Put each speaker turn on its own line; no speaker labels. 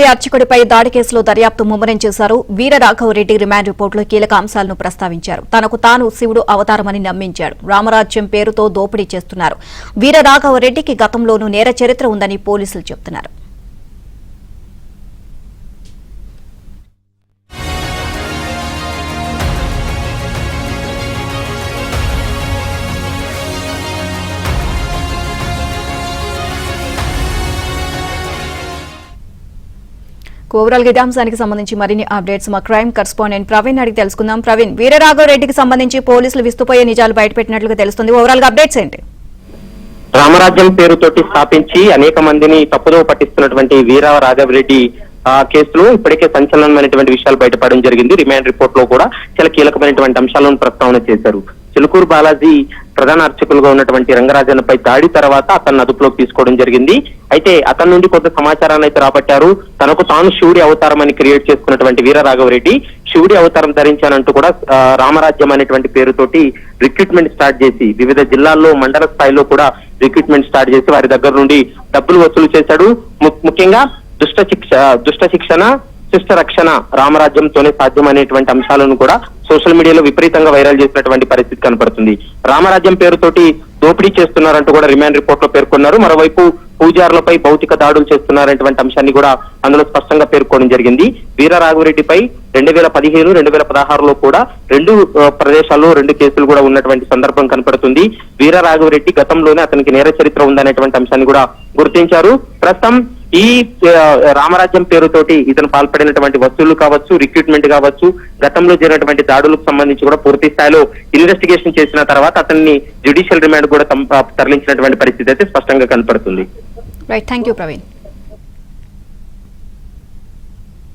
ఆలయ అర్చకుడిపై దాడి కేసులో దర్యాప్తు ముమ్మరం చేశారు. వీరరాఘవరెడ్డి రిమాండ్ రిపోర్టులో కీలక అంశాలను ప్రస్తావించారు. తనకు తాను శివుడు అవతారమని నమ్మించాడు. రామరాజ్యం పేరుతో దోపిడీ చేస్తున్నారు. వీరరాఘవరెడ్డికి గతంలోనూ నేర చరిత్ర ఉందని పోలీసులు చెబుతున్నారు. ఓవరాల్ ఇదే అంశానికి సంబంధించి మరిన్ని అప్డేట్స్ మా క్రైమ్ కరెస్పాండెంట్ ప్రవీణ్ అడిగి తెలుసుకుందాం. ప్రవీణ్, వీరరాఘవరెడ్డికి సంబంధించి పోలీసులు విస్తుపోయే నిజాలు బయటపెట్టినట్లుగా తెలుస్తుంది. ఓవరాల్ గా అప్డేట్స్ ఏంటి?
రామరాజ్యం పేరుతోటి స్థాపించి అనేక మందిని తప్పుదోవ పట్టిస్తున్నటువంటి వీరరాఘవరెడ్డి కేసులో ఇప్పటికే సంచలనమైనటువంటి విషయాలు బయటపడడం జరిగింది. రిమాండ్ రిపోర్ట్ లో కూడా చాలా కీలకమైనటువంటి అంశాలను ప్రస్తావన చేశారు. చిలుకూరు బాలాజీ ప్రధాన అర్చకులుగా ఉన్నటువంటి రంగరాజన్నపై దాడి తర్వాత అతన్ని అదుపులోకి తీసుకోవడం జరిగింది. అయితే అతని నుండి కొంత సమాచారాన్ని అయితే రాబట్టారు. తనకు తాను శివుడి అవతారం అని క్రియేట్ చేసుకున్నటువంటి వీరరాఘవరెడ్డి శివుడి అవతారం ధరించానంటూ కూడా రామరాజ్యం అనేటువంటి పేరుతోటి రిక్రూట్మెంట్ స్టార్ట్ చేసి వివిధ జిల్లాల్లో మండల స్థాయిలో కూడా రిక్రూట్మెంట్ స్టార్ట్ చేసి వారి దగ్గర నుండి డబ్బులు వసూలు చేశాడు. ముఖ్యంగా దుష్ట శిక్షణ శిష్ట రక్షణ రామరాజ్యంతోనే సాధ్యమనేటువంటి అంశాలను కూడా సోషల్ మీడియాలో విపరీతంగా వైరల్ చేసినటువంటి పరిస్థితి కనపడుతుంది. రామరాజ్యం పేరుతోటి దోపిడీ చేస్తున్నారంటూ కూడా రిమాండ్ రిపోర్ట్ లో పేర్కొన్నారు. మరోవైపు పూజారులపై భౌతిక దాడులు చేస్తున్నారనేటువంటి అంశాన్ని కూడా అందులో స్పష్టంగా పేర్కొనడం జరిగింది. వీరరాఘవరెడ్డిపై 2015, 2016లో కూడా రెండు ప్రదేశాల్లో 2 కేసులు కూడా ఉన్నటువంటి సందర్భం కనపడుతుంది. వీరరాఘవరెడ్డి గతంలోనే అతనికి నేర చరిత్ర ఉందనేటువంటి అంశాన్ని కూడా గుర్తించారు. ప్రస్తుతం ఈ రామరాజ్యం పేరుతోటి ఇతను పాల్పడినటువంటి వసూళ్లు కావచ్చు, రిక్రూట్మెంట్ కావచ్చు, గతంలో జరిగినటువంటి దాడులకు సంబంధించి కూడా పూర్తి స్థాయిలో ఇన్వెస్టిగేషన్ చేసిన తర్వాత అతన్ని జ్యుడిషియల్ రిమాండ్ కూడా తరలించినటువంటి పరిస్థితి అయితే స్పష్టంగా కనపడుతుంది.
Right, thank you Praveen.